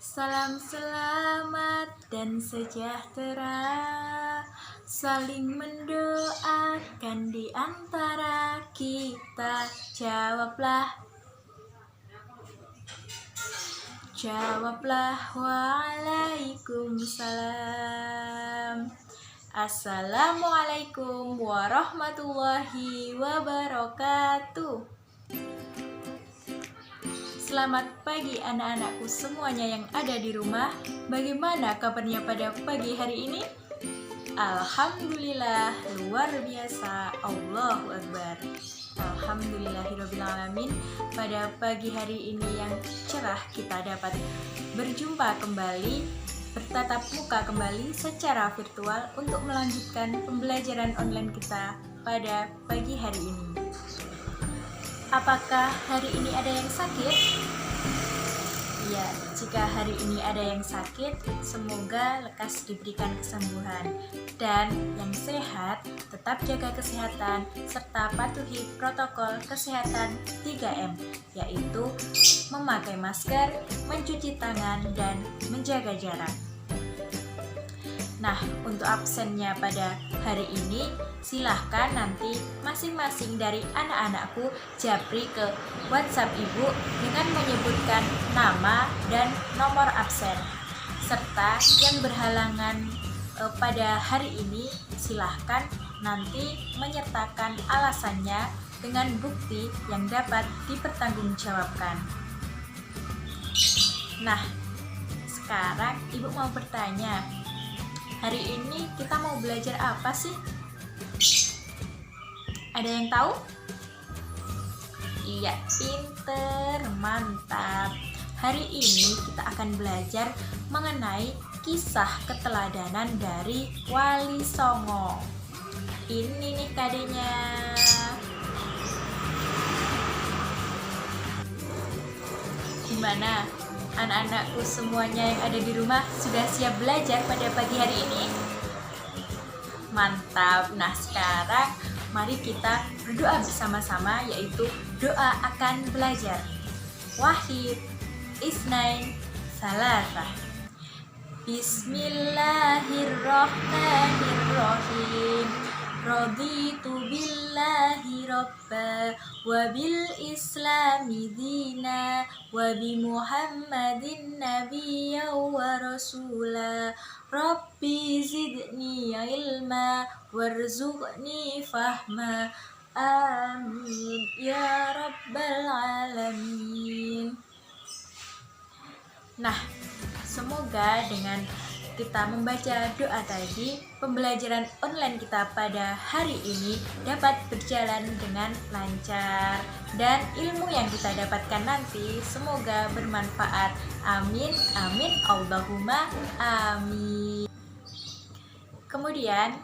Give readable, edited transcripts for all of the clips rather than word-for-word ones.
Salam selamat dan sejahtera, saling mendoakan di antara kita. Jawablah waalaikumsalam. Assalamualaikum warahmatullahi wabarakatuh. Selamat pagi anak-anakku semuanya yang ada di rumah. Bagaimana kabarnya pada pagi hari ini? Alhamdulillah, luar biasa. Allahu Akbar. Alhamdulillahirrabbilalamin. Pada pagi hari ini yang cerah kita dapat berjumpa kembali, bertatap muka kembali secara virtual untuk melanjutkan pembelajaran online kita pada pagi hari ini. Apakah hari ini ada yang sakit? Ya, jika hari ini ada yang sakit, semoga lekas diberikan kesembuhan. Dan yang sehat, tetap jaga kesehatan serta patuhi protokol kesehatan 3M, yaitu memakai masker, mencuci tangan, dan menjaga jarak. Nah, untuk absennya pada hari ini, silahkan nanti masing-masing dari anak-anakku japri ke WhatsApp Ibu dengan menyebutkan nama dan nomor absen. Serta yang berhalangan pada hari ini, silahkan nanti menyertakan alasannya dengan bukti yang dapat dipertanggungjawabkan. Nah, sekarang Ibu mau bertanya, hari ini kita mau belajar apa sih? Ada yang tahu? Iya, pinter, mantap. Hari ini kita akan belajar mengenai kisah keteladanan dari Wali Songo. Ini nih kadenya. Gimana? Anak-anakku semuanya yang ada di rumah sudah siap belajar pada pagi hari ini? Mantap. Nah, sekarang mari kita berdoa bersama-sama, yaitu doa akan belajar. Wahid, Isnain, Salasah. Bismillahirrahmanirrahim. Raditu billahi robba wa bil islami dina wa bi muhammadin nabiyya wa rasula. Rabbi zidni ilma warzuqni fahma. Amin ya rabbal alamin. Nah, semoga dengan kita membaca doa tadi, pembelajaran online kita pada hari ini dapat berjalan dengan lancar, dan ilmu yang kita dapatkan nanti semoga bermanfaat. Amin, amin, Allahumma amin. Kemudian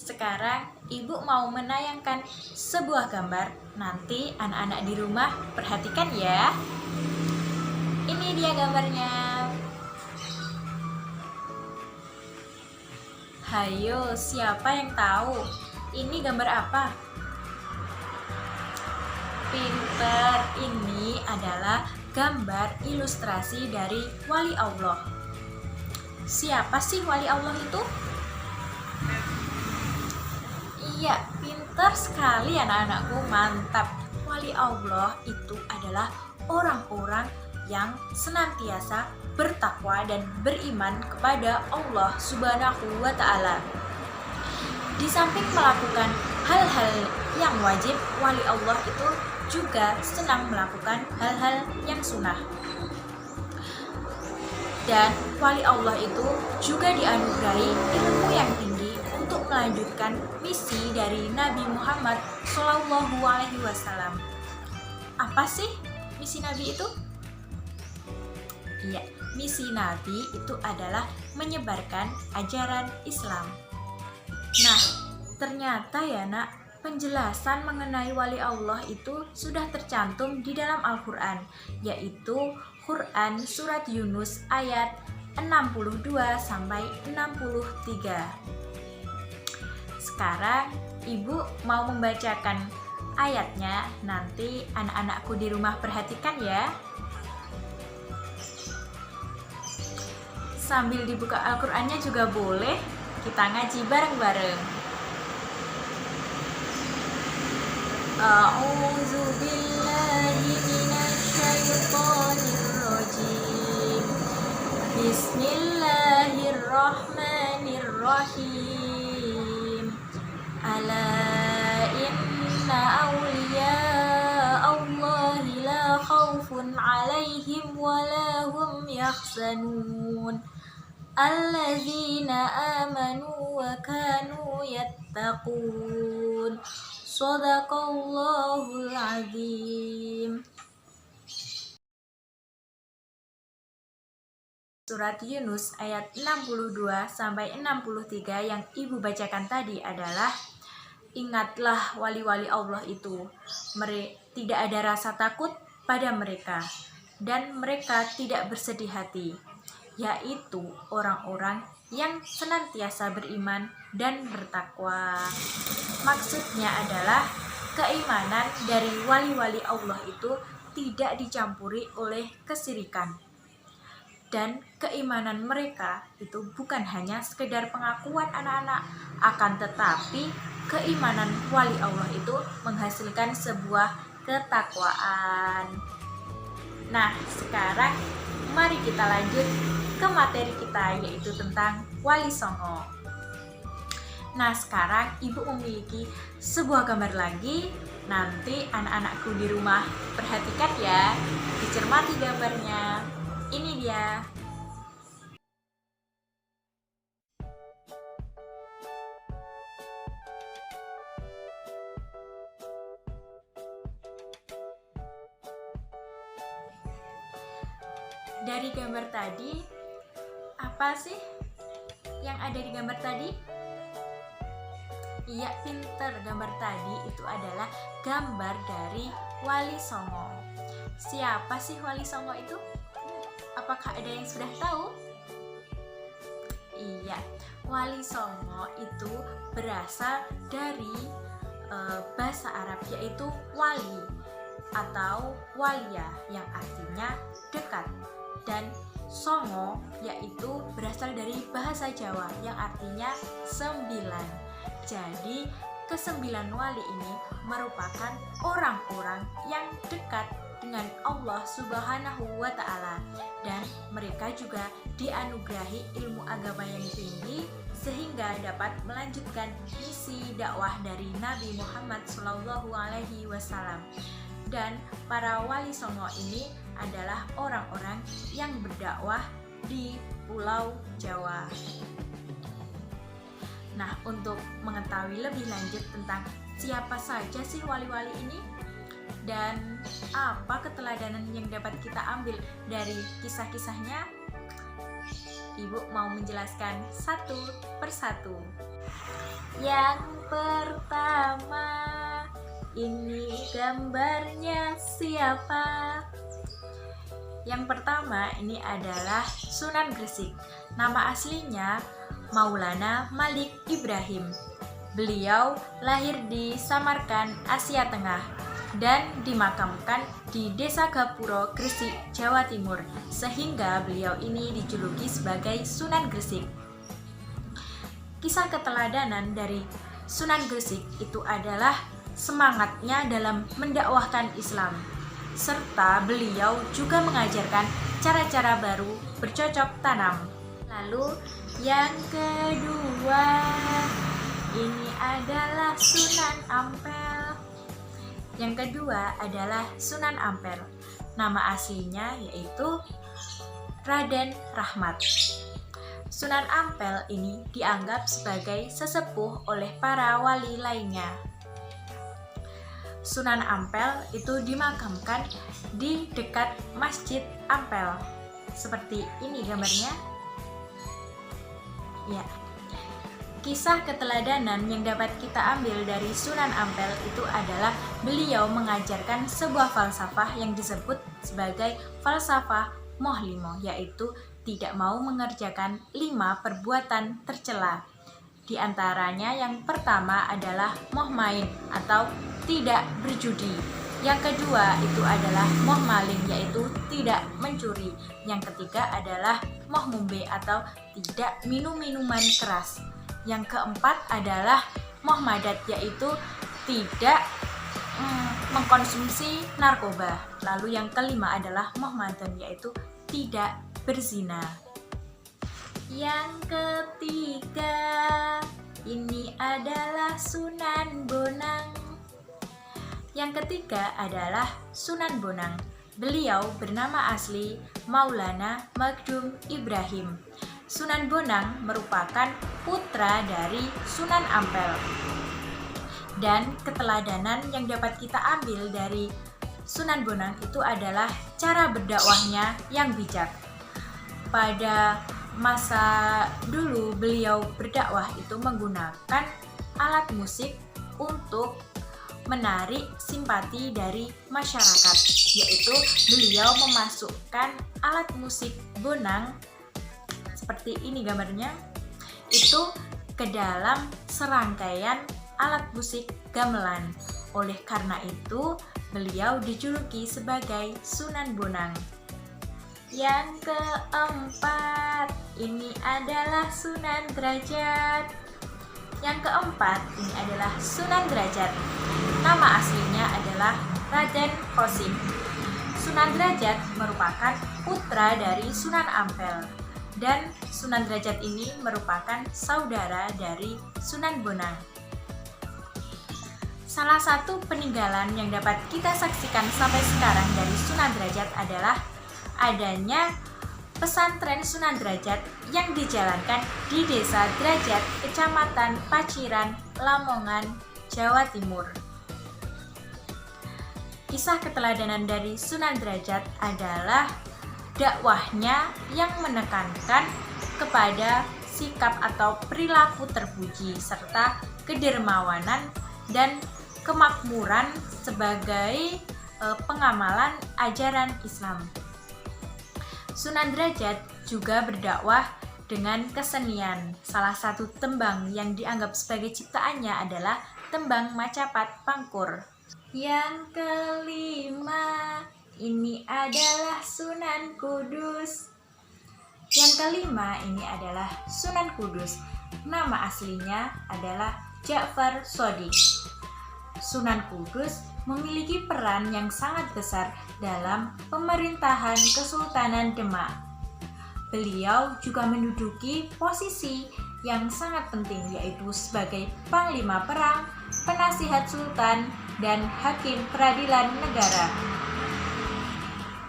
sekarang Ibu mau menayangkan sebuah gambar. Nanti anak-anak di rumah perhatikan ya. Ini dia gambarnya. Hayo, siapa yang tahu? Ini gambar apa? Pinter, ini adalah gambar ilustrasi dari Wali Allah. Siapa sih Wali Allah itu? Iya, pinter sekali anak-anakku, mantap. Wali Allah itu adalah orang-orang yang senantiasa bertakwa dan beriman kepada Allah Subhanahu wa Ta'ala. Di samping melakukan hal-hal yang wajib, wali Allah itu juga senang melakukan hal-hal yang sunnah. Dan wali Allah itu juga dianugerahi ilmu yang tinggi untuk melanjutkan misi dari Nabi Muhammad SAW. Apa sih misi Nabi itu? Iya, misi Nabi itu adalah menyebarkan ajaran Islam. Nah, ternyata ya nak, penjelasan mengenai wali Allah itu sudah tercantum di dalam Al-Quran, yaitu Quran Surat Yunus ayat 62-63. Sekarang Ibu mau membacakan ayatnya, nanti anak-anakku di rumah perhatikan ya. sambil dibuka Al-Qur'annya juga boleh. Kita ngaji bareng-bareng. A'udzu billahi minasyaitonir rajim. Bismillahirrahmanirrahim. Ala inna awliya Allahi la khawfun alaihim wa la hum yahzanun. Alladzina amanu wa kanu yattaqun. Shadaqallahul azim. Surat Yunus ayat 62 sampai 63 yang Ibu bacakan tadi adalah, ingatlah wali-wali Allah itu, tidak ada rasa takut pada mereka dan mereka tidak bersedih hati, yaitu orang-orang yang senantiasa beriman dan bertakwa. Maksudnya adalah keimanan dari wali-wali Allah itu tidak dicampuri oleh kesyirikan. Dan keimanan mereka itu bukan hanya sekedar pengakuan anak-anak, akan tetapi keimanan wali Allah itu menghasilkan sebuah ketakwaan. Nah, sekarang mari kita lanjut ke materi kita, yaitu tentang Wali Songo. Nah, sekarang Ibu memiliki sebuah gambar lagi. Nanti anak-anakku di rumah perhatikan ya, dicermati gambarnya. Ini dia. Dari gambar tadi, apa sih yang ada di gambar tadi? Iya, pinter. Gambar tadi itu adalah gambar dari Wali Songo. Siapa sih Wali Songo itu? Apakah ada yang sudah tahu? Iya, Wali Songo itu berasal dari bahasa Arab, yaitu wali atau walia yang artinya dekat, dan songo yaitu berasal dari bahasa Jawa yang artinya 9. Jadi ke-9 wali ini merupakan orang-orang yang dekat dengan Allah Subhanahu wa Ta'ala, dan mereka juga dianugerahi ilmu agama yang tinggi sehingga dapat melanjutkan misi dakwah dari Nabi Muhammad SAW. Dan para wali songo ini adalah orang-orang yang berdakwah di Pulau Jawa. Nah, untuk mengetahui lebih lanjut tentang siapa saja sih wali-wali ini dan apa keteladanan yang dapat kita ambil dari kisah-kisahnya, Ibu mau menjelaskan satu persatu. Yang pertama, ini gambarnya siapa? Yang pertama ini adalah Sunan Gresik. Nama aslinya Maulana Malik Ibrahim. Beliau lahir di Samarkand, Asia Tengah, dan dimakamkan di Desa Gapuro, Gresik, Jawa Timur, sehingga beliau ini dijuluki sebagai Sunan Gresik. Kisah keteladanan dari Sunan Gresik itu adalah semangatnya dalam mendakwahkan Islam, serta beliau juga mengajarkan cara-cara baru bercocok tanam. Lalu yang kedua, ini adalah Sunan Ampel. Yang kedua adalah Sunan Ampel. Nama aslinya yaitu Raden Rahmat. Sunan Ampel ini dianggap sebagai sesepuh oleh para wali lainnya. Sunan Ampel itu dimakamkan di dekat Masjid Ampel. Seperti ini gambarnya. Ya. Kisah keteladanan yang dapat kita ambil dari Sunan Ampel itu adalah beliau mengajarkan sebuah falsafah yang disebut sebagai falsafah mohlimo, yaitu tidak mau mengerjakan 5 perbuatan tercela. Di antaranya yang pertama adalah moh main atau tidak berjudi. Yang kedua itu adalah moh maling, yaitu tidak mencuri. Yang ketiga adalah moh mumbe atau tidak minum minuman keras. Yang keempat adalah moh madat, yaitu tidak mengkonsumsi narkoba. Lalu yang kelima adalah moh madon, yaitu tidak berzina. Yang ketiga ini adalah Sunan Bonang. Yang ketiga adalah Sunan Bonang. Beliau bernama asli Maulana Magdum Ibrahim. Sunan Bonang merupakan putra dari Sunan Ampel. Dan keteladanan yang dapat kita ambil dari Sunan Bonang itu adalah cara berdakwahnya yang bijak. Pada masa dulu beliau berdakwah itu menggunakan alat musik untuk menarik simpati dari masyarakat, yaitu beliau memasukkan alat musik bonang seperti ini gambarnya itu ke dalam serangkaian alat musik gamelan. Oleh karena itu beliau dijuluki sebagai Sunan Bonang. Yang keempat ini adalah Sunan Derajat. Yang keempat ini adalah Sunan Derajat. Nama aslinya adalah Raden Kosim. Sunan Derajat merupakan putra dari Sunan Ampel, dan Sunan Derajat ini merupakan saudara dari Sunan Bonang. Salah satu peninggalan yang dapat kita saksikan sampai sekarang dari Sunan Derajat adalah adanya pesantren Sunan Derajat yang dijalankan di Desa Derajat, Kecamatan Paciran, Lamongan, Jawa Timur. Kisah keteladanan dari Sunan Derajat adalah dakwahnya yang menekankan kepada sikap atau perilaku terpuji serta kedermawanan dan kemakmuran sebagai pengamalan ajaran Islam. Sunan Derajat juga berdakwah dengan kesenian. Salah satu tembang yang dianggap sebagai ciptaannya adalah tembang Macapat Pangkur. Yang kelima ini adalah Sunan Kudus. Yang kelima ini adalah Sunan Kudus. Nama aslinya adalah Ja'far Shodiq. Sunan Kudus memiliki peran yang sangat besar dalam pemerintahan Kesultanan Demak. Beliau juga menduduki posisi yang sangat penting, yaitu sebagai Panglima Perang, Penasihat Sultan, dan Hakim Peradilan Negara.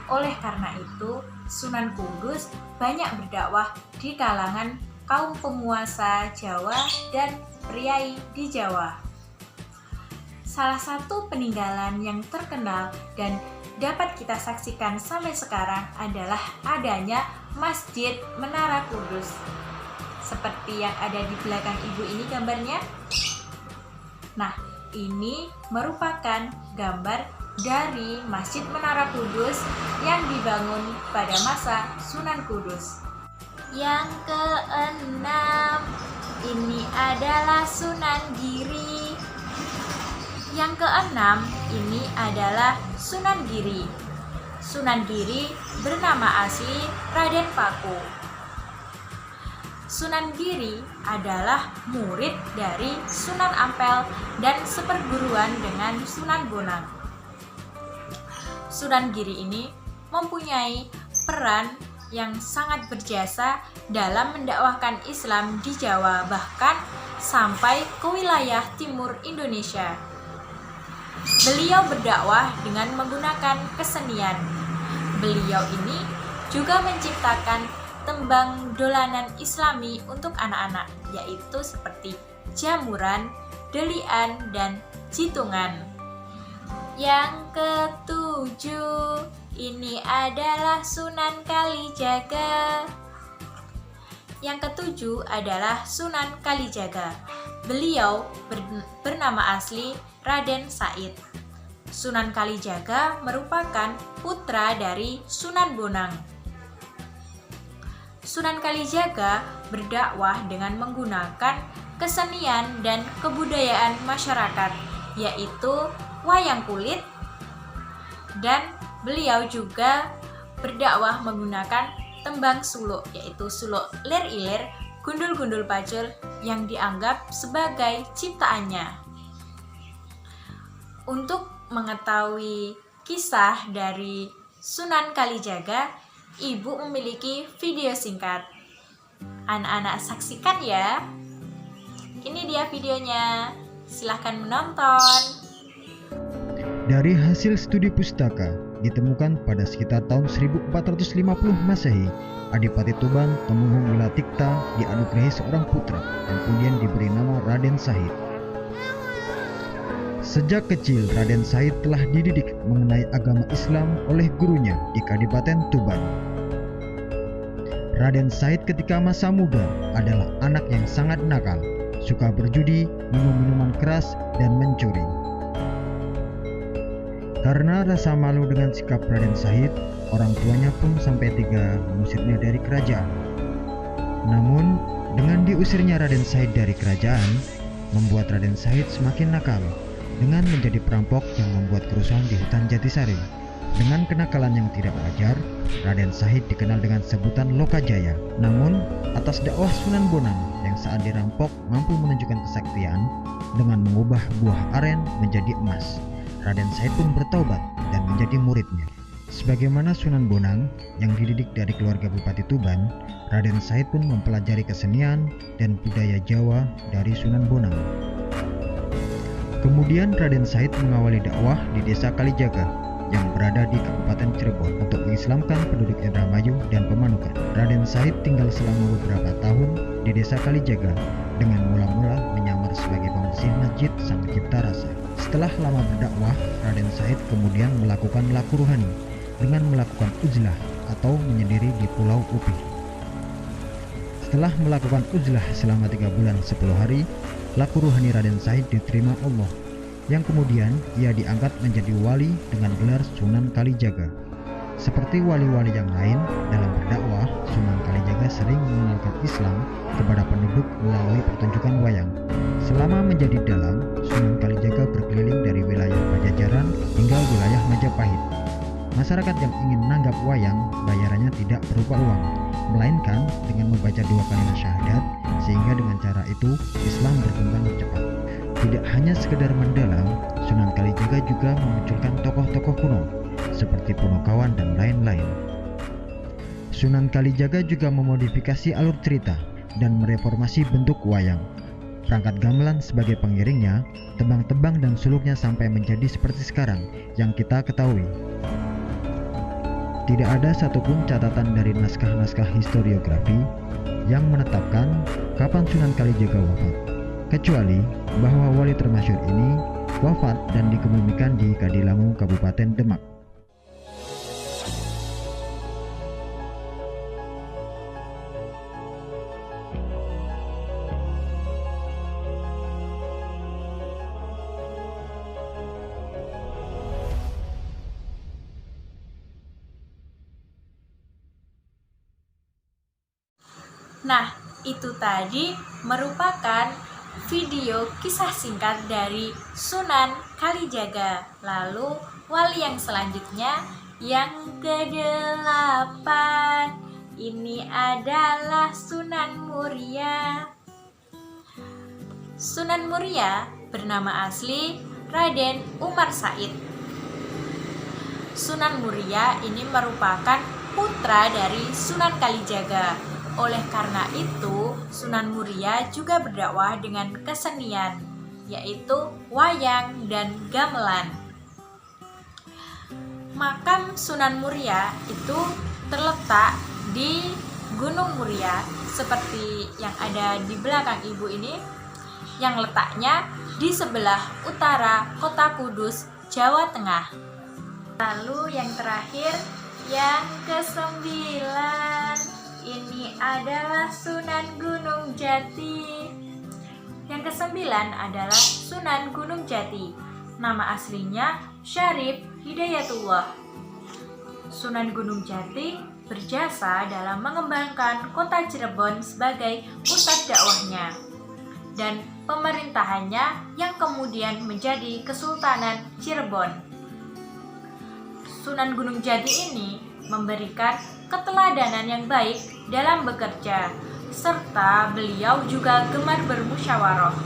Oleh karena itu, Sunan Kudus banyak berdakwah di kalangan kaum penguasa Jawa dan priai di Jawa. Salah satu peninggalan yang terkenal dan dapat kita saksikan sampai sekarang adalah adanya Masjid Menara Kudus. Seperti yang ada di belakang ibu ini gambarnya. Nah, ini merupakan gambar dari Masjid Menara Kudus yang dibangun pada masa Sunan Kudus. Yang keenam, ini adalah Sunan Giri. Yang keenam, ini adalah Sunan Giri. Sunan Giri bernama asli Raden Paku. Sunan Giri adalah murid dari Sunan Ampel dan seperguruan dengan Sunan Bonang. Sunan Giri ini mempunyai peran yang sangat berjasa dalam mendakwahkan Islam di Jawa, bahkan sampai ke wilayah timur Indonesia. Beliau berdakwah dengan menggunakan kesenian. Beliau ini juga menciptakan tembang dolanan Islami untuk anak-anak, yaitu seperti jamuran, delian, dan jitungan. Yang ketujuh, ini adalah Sunan Kalijaga. Yang ketujuh adalah Sunan Kalijaga. Beliau bernama asli Raden Said. Sunan Kalijaga merupakan putra dari Sunan Bonang. Sunan Kalijaga berdakwah dengan menggunakan kesenian dan kebudayaan masyarakat, yaitu wayang kulit, Dan beliau juga berdakwah menggunakan tembang suluk, yaitu suluk lir-ilir, gundul-gundul pacul yang dianggap sebagai ciptaannya. Untuk mengetahui kisah dari Sunan Kalijaga, Ibu memiliki video singkat. Anak-anak saksikan ya. Ini dia videonya. Silahkan menonton. Dari hasil studi pustaka, ditemukan pada sekitar tahun 1450 Masehi, Adipati Tuban Temenggung Wilatikta dianugerahi seorang putra yang kemudian diberi nama Raden Sahid. Sejak kecil, Raden Sahid telah dididik mengenai agama Islam oleh gurunya di Kadipaten Tuban. Raden Sahid ketika masa muda adalah anak yang sangat nakal, suka berjudi, minum minuman keras, dan mencuri. Karena rasa malu dengan sikap Raden Sahid, orang tuanya pun sampai tega mengusirnya dari kerajaan. Namun, dengan diusirnya Raden Sahid dari kerajaan, membuat Raden Sahid semakin nakal dengan menjadi perampok yang membuat kerusuhan di hutan Jatisari. Dengan kenakalan yang tidak wajar, Raden Sahid dikenal dengan sebutan Lokajaya. Namun, atas dakwah Sunan Bonang yang saat dirampok mampu menunjukkan kesaktian dengan mengubah buah aren menjadi emas, Raden Sahid pun bertaubat dan menjadi muridnya. Sebagaimana Sunan Bonang yang dididik dari keluarga Bupati Tuban, Raden Sahid pun mempelajari kesenian dan budaya Jawa dari Sunan Bonang. Kemudian Raden Sahid mengawali dakwah di desa Kalijaga yang berada di Kabupaten Cirebon untuk mengislamkan penduduk Indramayu dan Pemanukan. Raden Sahid tinggal selama beberapa tahun di desa Kalijaga dengan mula-mula menyamar sebagai pembersih masjid Sang Cipta Rasa. Setelah lama berdakwah, Raden Sahid kemudian melakukan laku ruhani dengan melakukan uzlah atau menyendiri di Pulau Upih. Setelah melakukan uzlah selama 3 bulan 10 hari, laku ruhani Raden Sahid diterima Allah, yang kemudian ia diangkat menjadi wali dengan gelar Sunan Kalijaga. Seperti wali-wali yang lain dalam berdakwah, Sunan Kalijaga sering mengenalkan Islam kepada penduduk melalui pertunjukan wayang. Selama menjadi dalang, Sunan Kalijaga berkeliling dari wilayah Pajajaran hingga wilayah Majapahit. Masyarakat yang ingin nanggap wayang, bayarannya tidak berupa uang, melainkan dengan membaca 2 kalimat syahadat, sehingga dengan cara itu Islam berkembang cepat. Tidak hanya sekedar mendalang, Sunan Kalijaga juga memunculkan tokoh-tokoh kuno seperti Punokawan dan lain-lain. Sunan Kalijaga juga memodifikasi alur cerita dan mereformasi bentuk wayang. Perangkat gamelan sebagai pengiringnya, tebang-tebang dan suluknya sampai menjadi seperti sekarang yang kita ketahui. Tidak ada satupun catatan dari naskah-naskah historiografi yang menetapkan kapan Sunan Kalijaga wafat, kecuali bahwa wali termasyhur ini wafat dan dikebumikan di Kadilangu, Kabupaten Demak. Nah, itu tadi merupakan video kisah singkat dari Sunan Kalijaga. Lalu wali yang selanjutnya yang ke-8, ini adalah Sunan Muria. Sunan Muria bernama asli Raden Umar Said. Sunan Muria ini merupakan putra dari Sunan Kalijaga. Oleh karena itu, Sunan Muria juga berdakwah dengan kesenian, yaitu wayang dan gamelan. Makam Sunan Muria itu terletak di Gunung Muria, seperti yang ada di belakang ibu ini, yang letaknya di sebelah utara kota Kudus, Jawa Tengah. Lalu yang terakhir, yang ke-9, ini adalah Sunan Gunung Jati. Yang ke-9 adalah Sunan Gunung Jati. Nama aslinya Syarif Hidayatullah. Sunan Gunung Jati berjasa dalam mengembangkan kota Cirebon sebagai pusat dakwahnya dan pemerintahannya yang kemudian menjadi Kesultanan Cirebon. Sunan Gunung Jati ini memberikan keteladanan yang baik dalam bekerja, serta beliau juga gemar bermusyawarah.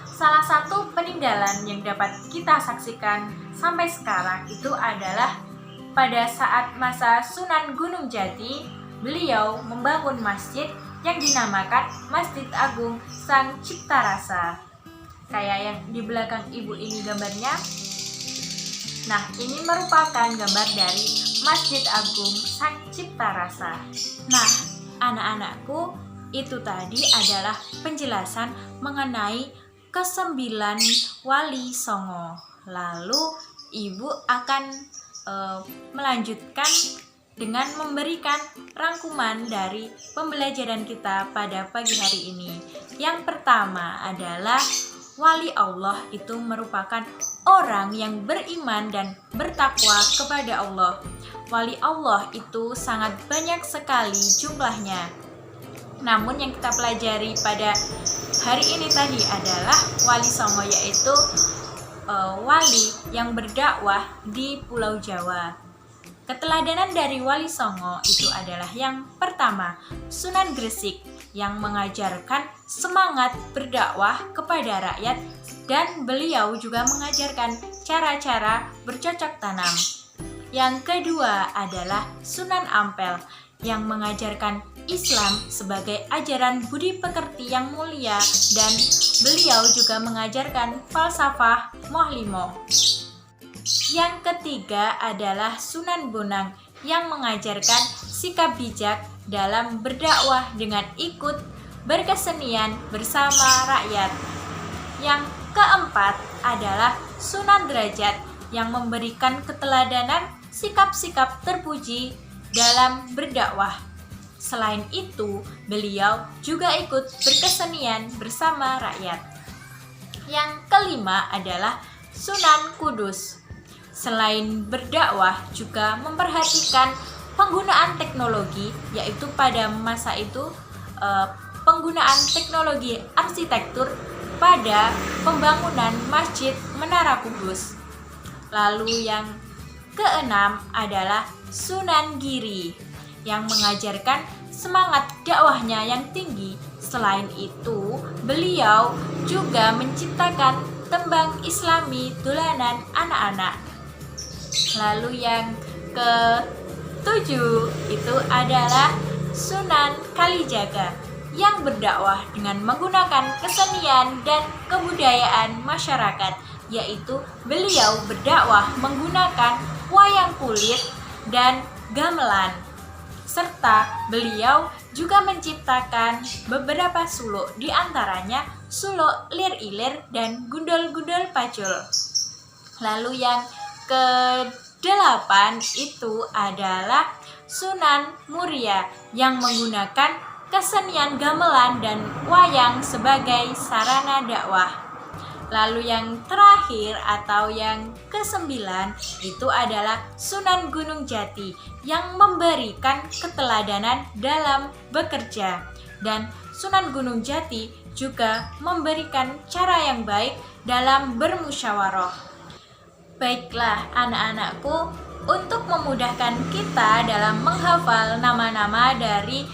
Salah satu peninggalan yang dapat kita saksikan sampai sekarang itu adalah pada saat masa Sunan Gunung Jati, beliau membangun masjid yang dinamakan Masjid Agung Sang Cipta Rasa. Kayak yang di belakang ibu ini gambarnya. Nah, ini merupakan gambar dari Masjid Agung Sang Cipta Rasa. Nah, anak-anakku, itu tadi adalah penjelasan mengenai ke-9 Wali Songo. Lalu ibu akan melanjutkan dengan memberikan rangkuman dari pembelajaran kita pada pagi hari ini. Yang pertama adalah wali Allah itu merupakan orang yang beriman dan bertakwa kepada Allah. Wali Allah itu sangat banyak sekali jumlahnya. Namun yang kita pelajari pada hari ini tadi adalah Wali Songo, yaitu wali yang berdakwah di Pulau Jawa. Keteladanan dari Wali Songo itu adalah yang pertama, Sunan Gresik yang mengajarkan semangat berdakwah kepada rakyat, dan beliau juga mengajarkan cara-cara bercocok tanam. Yang kedua adalah Sunan Ampel yang mengajarkan Islam sebagai ajaran budi pekerti yang mulia, dan beliau juga mengajarkan falsafah Mohlimo. Yang ketiga adalah Sunan Bonang yang mengajarkan sikap bijak dalam berdakwah dengan ikut berkesenian bersama rakyat. Yang keempat adalah Sunan Derajat yang memberikan keteladanan sikap-sikap terpuji dalam berdakwah. Selain itu, beliau juga ikut berkesenian bersama rakyat. Yang kelima adalah Sunan Kudus. Selain berdakwah, juga memperhatikan penggunaan teknologi, yaitu pada masa itu penggunaan teknologi arsitektur pada pembangunan Masjid Menara Kudus. Lalu yang keenam adalah Sunan Giri yang mengajarkan semangat dakwahnya yang tinggi. Selain itu, beliau juga menciptakan tembang Islami dolanan anak-anak. Lalu yang ketujuh itu adalah Sunan Kalijaga yang berdakwah dengan menggunakan kesenian dan kebudayaan masyarakat, yaitu beliau berdakwah menggunakan wayang kulit dan gamelan, serta beliau juga menciptakan beberapa suluk, diantaranya suluk lir-ilir dan gundul-gundul pacul. Lalu yang ke-8 itu adalah Sunan Muria yang menggunakan kesenian gamelan dan wayang sebagai sarana dakwah. Lalu yang terakhir atau yang ke-9 itu adalah Sunan Gunung Jati yang memberikan keteladanan dalam bekerja, dan Sunan Gunung Jati juga memberikan cara yang baik dalam bermusyawarah. Baiklah anak-anakku, untuk memudahkan kita dalam menghafal nama-nama dari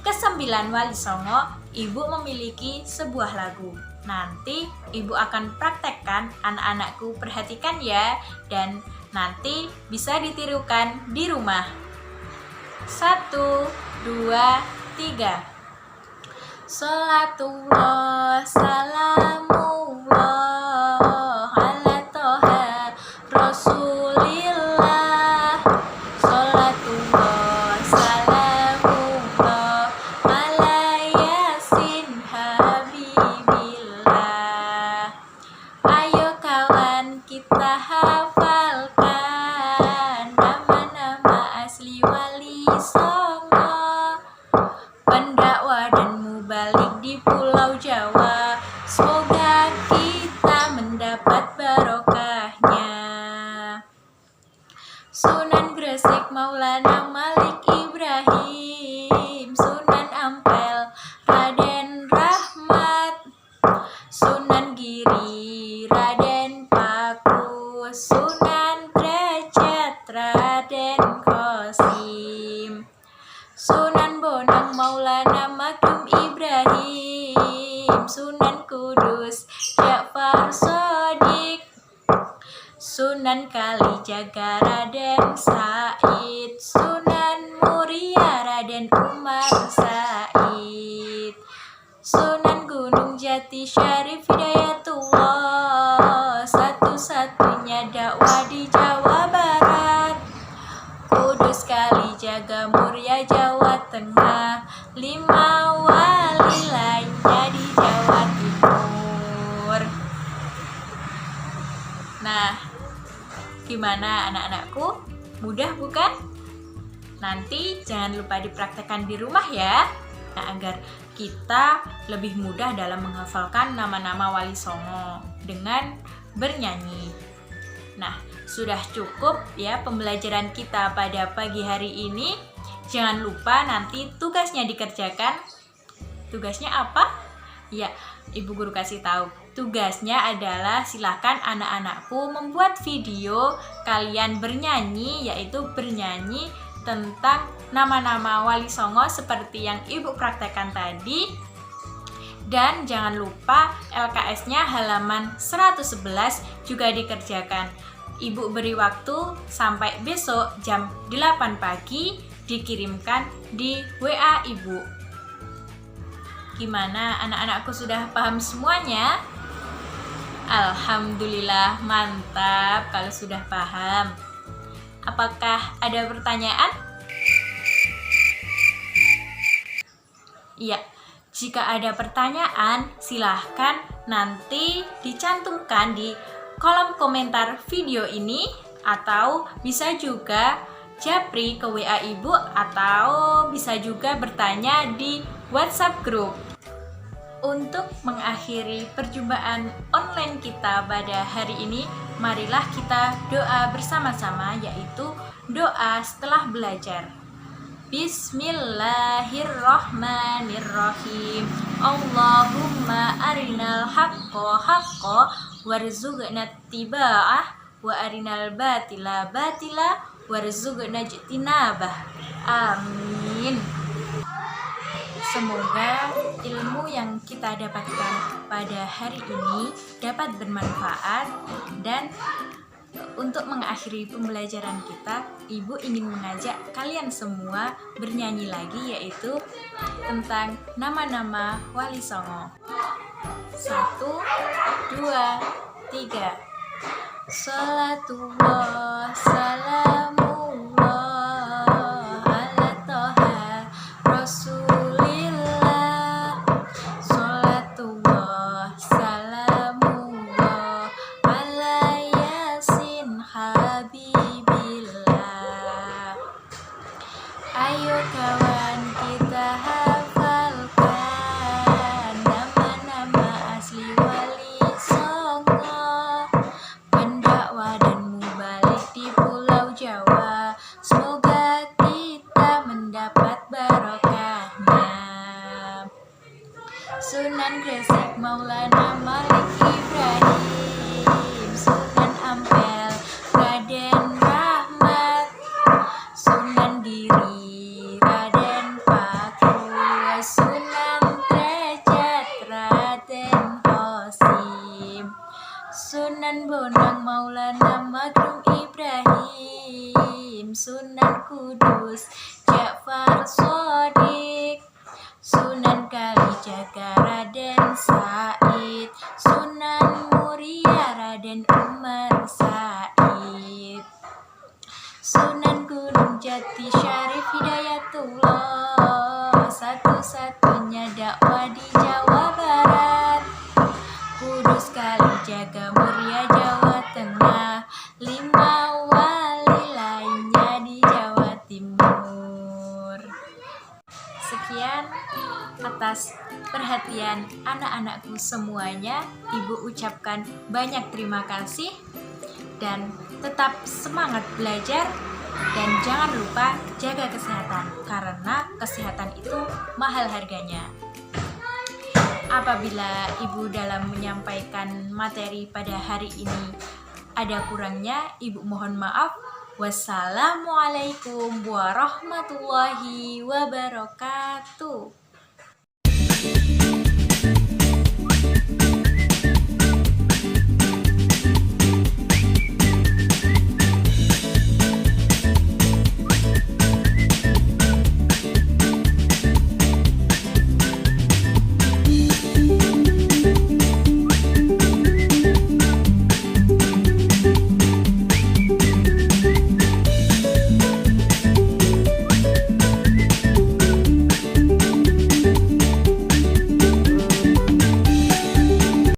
ke-9 Wali Songo, ibu memiliki sebuah lagu. Nanti ibu akan praktekkan, anak-anakku perhatikan ya, dan nanti bisa ditirukan di rumah. 1, 2, 3. Salatullah salamullah ala toha rasulillah. Salatullah salamullah ala yasin habibillah. Ayo kawan kita hafalkan nama-nama asli Wali Songo, pendakwah dan mubalik di Pulau Jawa. Semoga Sunan Kudus Ja'far Shadiq, Sunan Kalijaga Raden Said, Sunan Muria Raden Umar Said, Sunan Gunung Jati Syarif Hidayatullah, satu-satunya dakwah di Jawa Barat. Kudus Kalijaga Muria Jawa Tengah, 5 wali lainnya di Jawa Timur. Nah, gimana anak-anakku? Mudah bukan? Nanti jangan lupa dipraktekkan di rumah ya. Nah, agar kita lebih mudah dalam menghafalkan nama-nama Wali Songo dengan bernyanyi. Nah, sudah cukup ya pembelajaran kita pada pagi hari ini. Jangan lupa nanti tugasnya dikerjakan. Tugasnya apa? Ya, Ibu Guru kasih tahu. Tugasnya adalah silakan anak-anakku membuat video kalian bernyanyi, yaitu bernyanyi tentang nama-nama Wali Songo seperti yang Ibu praktekkan tadi. Dan jangan lupa LKS-nya halaman 111 juga dikerjakan. Ibu beri waktu sampai besok jam 8 pagi dikirimkan di WA Ibu. Gimana anak-anakku, sudah paham semuanya? Alhamdulillah, mantap kalau sudah paham. Apakah ada pertanyaan? Iya, jika ada pertanyaan silahkan nanti dicantumkan di kolom komentar video ini, atau bisa juga japri ke WA Ibu, atau bisa juga bertanya di WhatsApp group. Untuk mengakhiri perjumpaan online kita pada hari ini, marilah kita doa bersama-sama, yaitu doa setelah belajar. Bismillahirrahmanirrahim. Allahumma arinal haqqo haqqo warzuqna ittiba'ah wa arinal batila batila warzuqna ijtinabah. Amin. Semoga ilmu yang kita dapatkan pada hari ini dapat bermanfaat. Dan untuk mengakhiri pembelajaran kita, Ibu ingin mengajak kalian semua bernyanyi lagi, yaitu tentang nama-nama Wali Songo. 1, 2, 3. Salatullah salamullah ala toha Rasulillah. Salatullah salamullah ala yasin habibillah. Ayo kawan, kita hafalkan nama-nama asli Wali Songo, pendakwah dan mubalik di Pulau Jawa. Semoga kita mendapat barokahnya. Sunan Gresik Maulana Malik Ibrahim, Sunan Ampel Raden Rahmat, Sunan Giri Raden Fakhrul, Sunan Derajat Raden Qasim, Sunan Bonang Maulana Maghrum Ibrahim, Sunan Kudus Ja'far Shadiq, Sunan Kalijaga Raden Said, Sunan Muria Raden Umar Said, Sunan Gunung Jati Syarif Hidayatullah, satu-satunya dakwah di Jawa Barat. Kudus Kalijaga Muria Jawa Tengah, 5 wali lainnya di Jawa Timur. Sekian atas perhatian anak-anakku semuanya. Ibu ucapkan banyak terima kasih, dan tetap semangat belajar, dan jangan lupa jaga kesehatan, karena kesehatan itu mahal harganya. Apabila Ibu dalam menyampaikan materi pada hari ini ada kurangnya, Ibu mohon maaf. Wassalamualaikum warahmatullahi wabarakatuh.